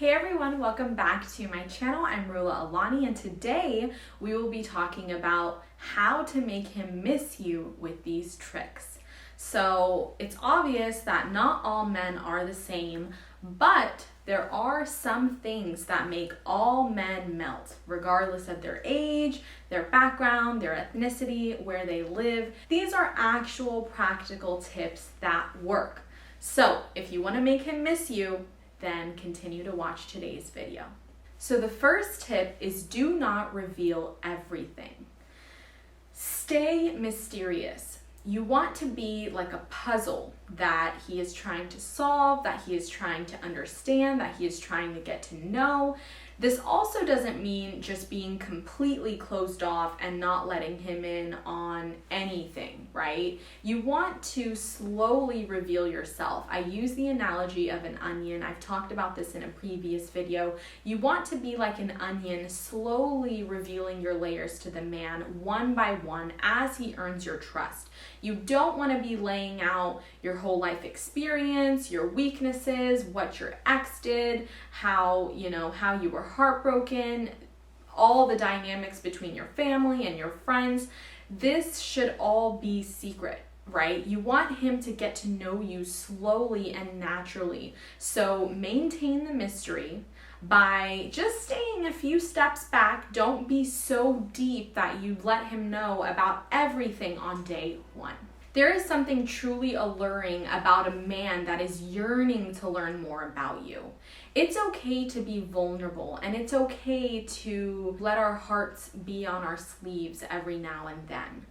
Hey everyone, welcome back to my channel. I'm Rulla Alani, and today we will be talking about how to make him miss you with these tricks. So it's obvious that not all men are the same, but there are some things that make all men melt, regardless of their age, their background, their ethnicity, where they live. These are actual practical tips that work. So if you want to make him miss you, then continue to watch today's video. So the first tip is do not reveal everything. Stay mysterious. You want to be like a puzzle that he is trying to solve, that he is trying to understand, that he is trying to get to know. This also doesn't mean just being completely closed off and not letting him in on anything, right? You want to slowly reveal yourself. I use the analogy of an onion. I've talked about this in a previous video. You want to be like an onion, slowly revealing your layers to the man one by one as he earns your trust. You don't want to be laying out your whole life experience, your weaknesses, what your ex did, how you were heartbroken, all the dynamics between your family and your friends. This should all be secret, right? You want him to get to know you slowly and naturally. So maintain the mystery by just staying a few steps back. Don't be so deep that you let him know about everything on day one. There is something truly alluring about a man that is yearning to learn more about you. It's okay to be vulnerable, and it's okay to let our hearts be on our sleeves every now and then.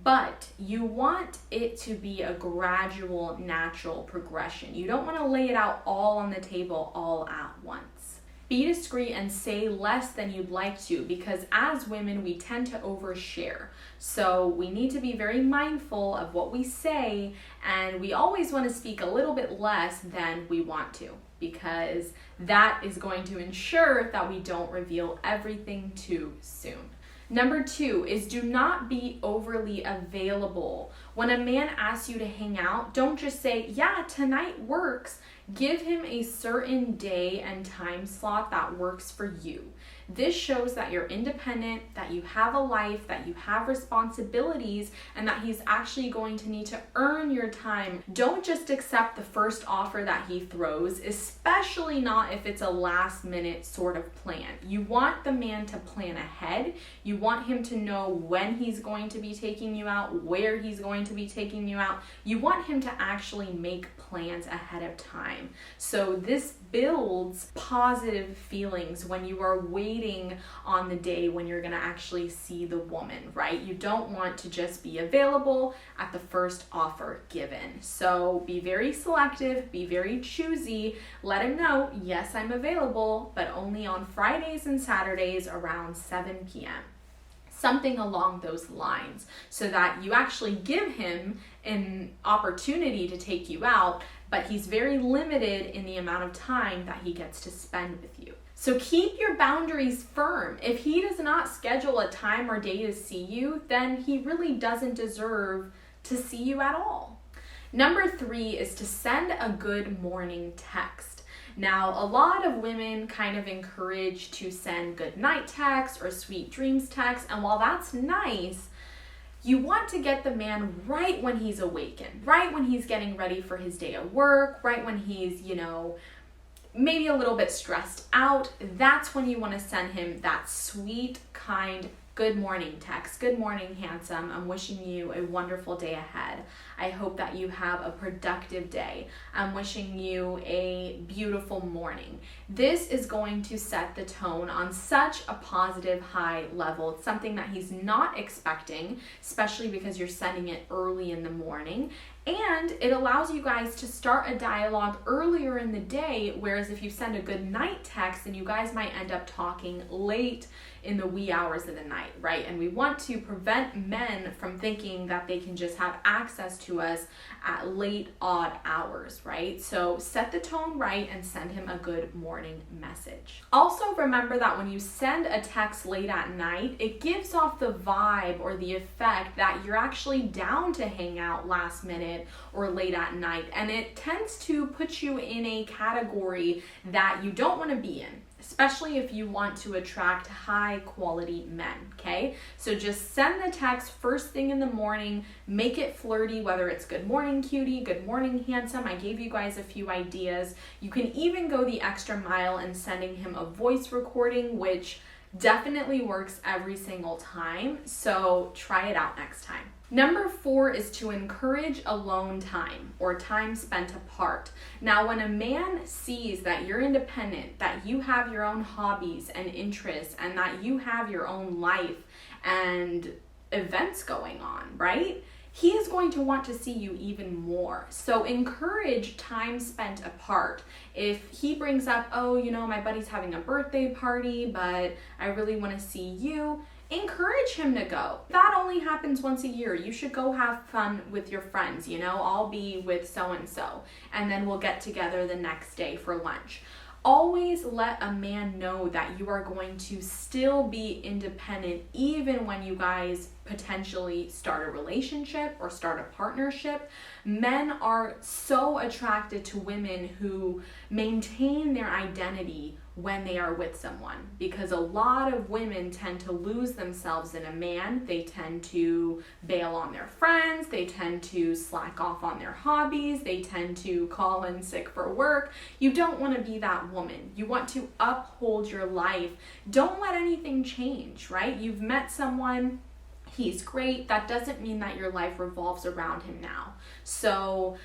But you want it to be a gradual, natural progression. You don't want to lay it out all on the table all at once. Be discreet and say less than you'd like to, because as women, we tend to overshare. So we need to be very mindful of what we say, and we always want to speak a little bit less than we want to, because that is going to ensure that we don't reveal everything too soon. Number 2 is do not be overly available. When a man asks you to hang out, don't just say, yeah, tonight works. Give him a certain day and time slot that works for you. This shows that you're independent, that you have a life, that you have responsibilities, and that he's actually going to need to earn your time. Don't just accept the first offer that he throws, especially not if it's a last minute sort of plan. You want the man to plan ahead. You want him to know when he's going to be taking you out, where he's going to be taking you out. You want him to actually make plans ahead of time. So this builds positive feelings when you are waiting on the day when you're going to actually see the woman, right? You don't want to just be available at the first offer given. So be very selective, be very choosy. Let him know, yes, I'm available, but only on Fridays and Saturdays around 7 p.m. Something along those lines, so that you actually give him an opportunity to take you out, but he's very limited in the amount of time that he gets to spend with you. So keep your boundaries firm. If he does not schedule a time or day to see you, then he really doesn't deserve to see you at all. Number 3 is to send a good morning text. Now, a lot of women kind of encourage to send good night texts or sweet dreams texts, and while that's nice, you want to get the man right when he's awakened, right when he's getting ready for his day at work, right when he's, maybe a little bit stressed out. That's when you want to send him that sweet, kind, good morning text. Good morning, handsome. I'm wishing you a wonderful day ahead. I hope that you have a productive day. I'm wishing you a beautiful morning. This is going to set the tone on such a positive, high level. It's something that he's not expecting, especially because you're sending it early in the morning. And it allows you guys to start a dialogue earlier in the day, whereas if you send a good night text, then you guys might end up talking late in the wee hours of the night, right? And we want to prevent men from thinking that they can just have access to us at late, odd hours, right? So set the tone right and send him a good morning message. Also remember that when you send a text late at night, it gives off the vibe or the effect that you're actually down to hang out last minute quiet or late at night. And it tends to put you in a category that you don't want to be in, especially if you want to attract high quality men, okay? So just send the text first thing in the morning, make it flirty, whether it's good morning cutie, good morning handsome. I gave you guys a few ideas. You can even go the extra mile in sending him a voice recording, which definitely works every single time. So try it out next time. Number 4 is to encourage alone time or time spent apart. Now, when a man sees that you're independent, that you have your own hobbies and interests, and that you have your own life and events going on, right? He is going to want to see you even more. So encourage time spent apart. If he brings up, oh, my buddy's having a birthday party, but I really want to see you, encourage him to go. That only happens once a year. You should go have fun with your friends, I'll be with so-and-so, and then we'll get together the next day for lunch. Always let a man know that you are going to still be independent even when you guys potentially start a relationship or start a partnership. Men are so attracted to women who maintain their identity when they are with someone, because a lot of women tend to lose themselves in a man. They tend to bail on their friends, they tend to slack off on their hobbies, they tend to call in sick for work. You don't want to be that woman. You want to uphold your life. Don't let anything change, right? You've met someone, he's great. That doesn't mean that your life revolves around him now. So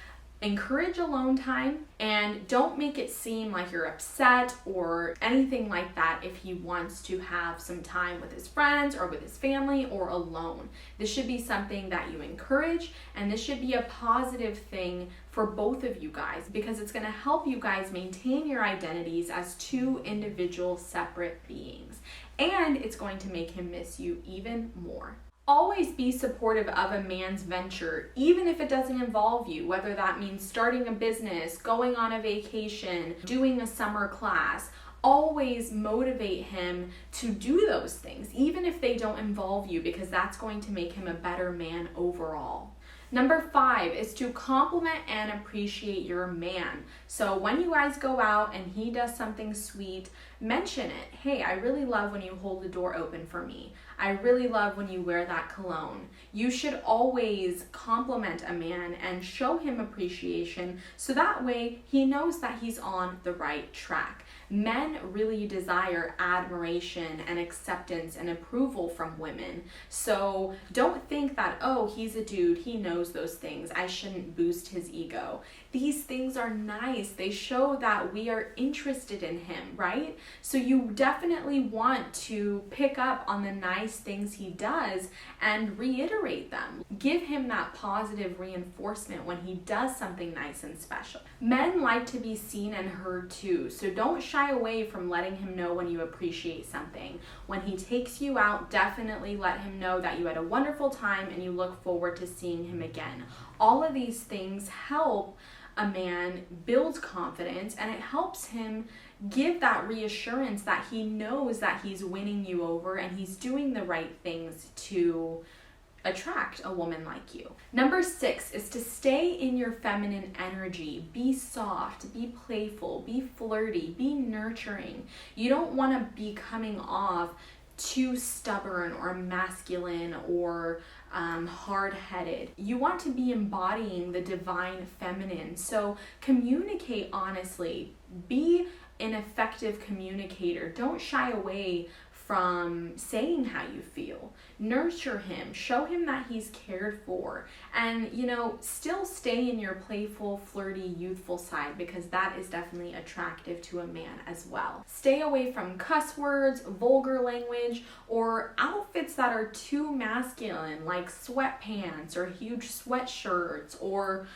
encourage alone time, and don't make it seem like you're upset or anything like that if he wants to have some time with his friends or with his family or alone. This should be something that you encourage, and this should be a positive thing for both of you guys, because it's going to help you guys maintain your identities as two individual separate beings, and it's going to make him miss you even more. Always be supportive of a man's venture, even if it doesn't involve you, whether that means starting a business, going on a vacation, doing a summer class. Always motivate him to do those things, even if they don't involve you, because that's going to make him a better man overall. Number 5 is to compliment and appreciate your man. So when you guys go out and he does something sweet, mention it. Hey, I really love when you hold the door open for me. I really love when you wear that cologne. You should always compliment a man and show him appreciation, so that way he knows that he's on the right track. Men really desire admiration and acceptance and approval from women. So don't think that, oh, he's a dude, he knows those things, I shouldn't boost his ego. These things are nice. They show that we are interested in him, right? So you definitely want to pick up on the nice things he does and reiterate them. Give him that positive reinforcement when he does something nice and special. Men like to be seen and heard too, so don't shy away from letting him know when you appreciate something. When he takes you out, definitely let him know that you had a wonderful time and you look forward to seeing him again. All of these things help a man build confidence, and it helps him give that reassurance that he knows that he's winning you over and he's doing the right things to attract a woman like you. Number 6 is to stay in your feminine energy. Be soft, be playful, be flirty, be nurturing. You don't want to be coming off too stubborn or masculine or hard-headed. You want to be embodying the divine feminine. So communicate honestly. Be an effective communicator. Don't shy away from saying how you feel. Nurture him, show him that he's cared for, and still stay in your playful, flirty, youthful side, because that is definitely attractive to a man as well. Stay away from cuss words, vulgar language, or outfits that are too masculine, like sweatpants or huge sweatshirts or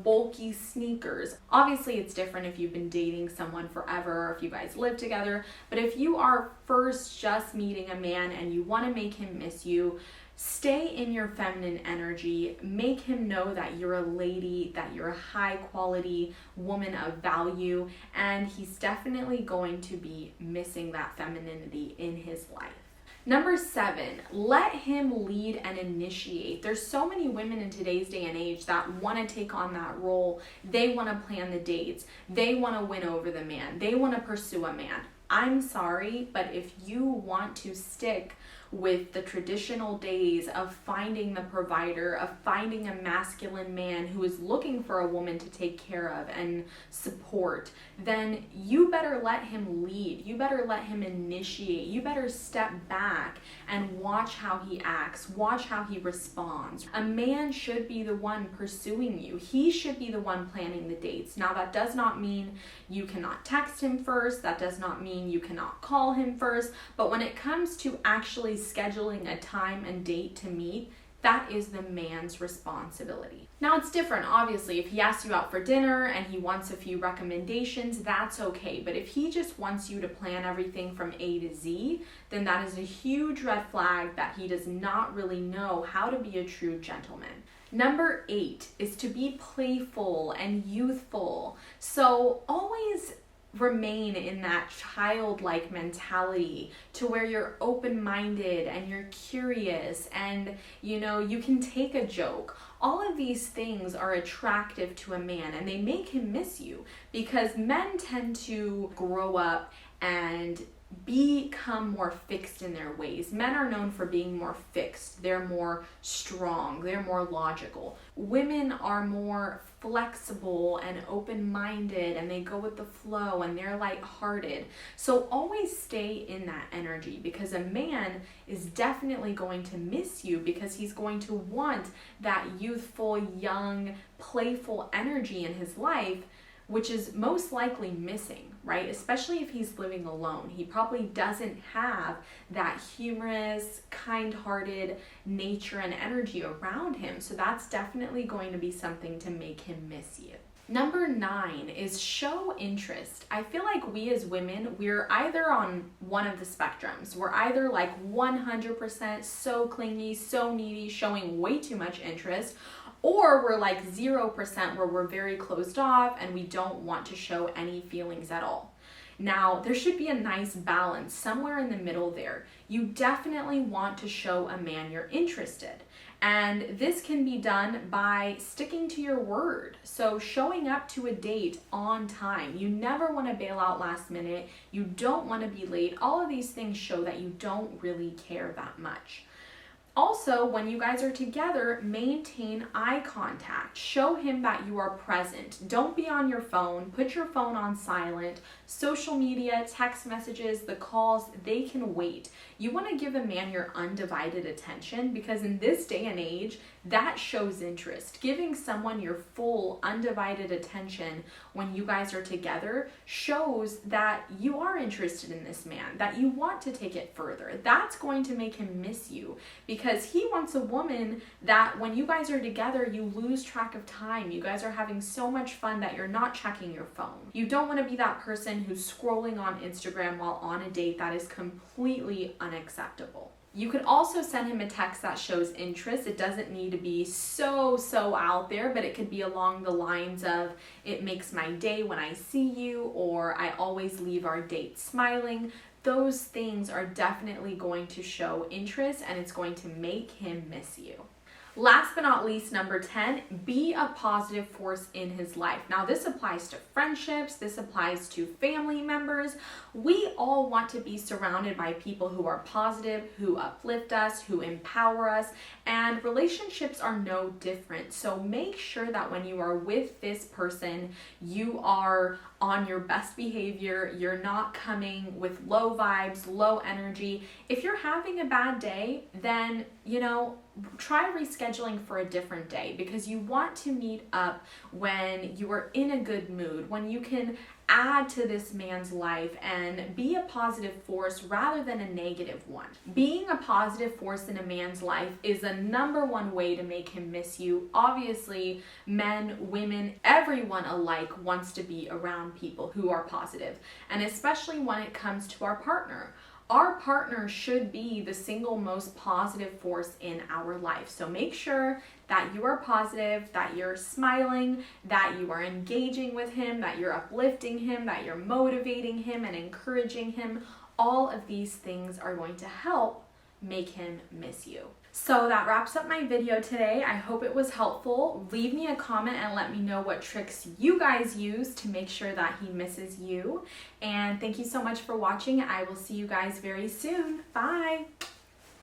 bulky sneakers. Obviously it's different if you've been dating someone forever or if you guys live together, but if you are first just meeting a man and you want to make him miss you, stay in your feminine energy. Make him know that you're a lady, that you're a high quality woman of value, and he's definitely going to be missing that femininity in his life. Number 7, let him lead and initiate. There's so many women in today's day and age that want to take on that role. They want to plan the dates. They want to win over the man. They want to pursue a man. I'm sorry, but if you want to stick with the traditional days of finding the provider, of finding a masculine man who is looking for a woman to take care of and support, then you better let him lead. You better let him initiate. You better step back and watch how he acts. Watch how he responds. A man should be the one pursuing you. He should be the one planning the dates. Now, that does not mean you cannot text him first. That does not mean you cannot call him first. But when it comes to actually scheduling a time and date to meet, that is the man's responsibility. Now, it's different, obviously. If he asks you out for dinner and he wants a few recommendations, that's okay. But if he just wants you to plan everything from A to Z, then that is a huge red flag that he does not really know how to be a true gentleman. Number 8 is to be playful and youthful. So always remain in that childlike mentality to where you're open-minded and you're curious and you can take a joke. All of these things are attractive to a man and they make him miss you, because men tend to grow up and become more fixed in their ways. Men are known for being more fixed. They're more strong. They're more logical. Women are more flexible and open-minded, and they go with the flow, and they're lighthearted. So always stay in that energy, because a man is definitely going to miss you, because he's going to want that youthful, young, playful energy in his life, which is most likely missing, right? Especially if he's living alone. He probably doesn't have that humorous, kind-hearted nature and energy around him. So that's definitely going to be something to make him miss you. Number 9 is show interest. I feel like we as women, we're either on one of the spectrums. We're either like 100% so clingy, so needy, showing way too much interest, or we're like 0% where we're very closed off and we don't want to show any feelings at all. Now, there should be a nice balance somewhere in the middle there. You definitely want to show a man you're interested. And this can be done by sticking to your word. So showing up to a date on time. You never want to bail out last minute. You don't want to be late. All of these things show that you don't really care that much. Also, when you guys are together, maintain eye contact. Show him that you are present. Don't be on your phone. Put your phone on silent. Social media, text messages, the calls, they can wait. You want to give a man your undivided attention, because in this day and age, that shows interest. Giving someone your full undivided attention when you guys are together shows that you are interested in this man, that you want to take it further. That's going to make him miss you, because he wants a woman that when you guys are together, you lose track of time. You guys are having so much fun that you're not checking your phone. You don't want to be that person who's scrolling on Instagram while on a date. That is completely unacceptable. You could also send him a text that shows interest. It doesn't need to be so out there, but it could be along the lines of, it makes my day when I see you, or I always leave our date smiling. Those things are definitely going to show interest, and it's going to make him miss you. Last but not least, number 10, be a positive force in his life. Now, this applies to friendships. This applies to family members. We all want to be surrounded by people who are positive, who uplift us, who empower us, and relationships are no different. So make sure that when you are with this person, you are on your best behavior. You're not coming with low vibes, low energy. If you're having a bad day, then, try rescheduling for a different day, because you want to meet up when you are in a good mood, when you can add to this man's life and be a positive force rather than a negative one. Being a positive force in a man's life is a number one way to make him miss you. Obviously, men, women, everyone alike wants to be around people who are positive, and especially when it comes to our partner. Our partner should be the single most positive force in our life. So make sure that you are positive, that you're smiling, that you are engaging with him, that you're uplifting him, that you're motivating him and encouraging him. All of these things are going to help make him miss you. So that wraps up my video today. I hope it was helpful. Leave me a comment and let me know what tricks you guys use to make sure that he misses you. And thank you so much for watching. I will see you guys very soon. Bye.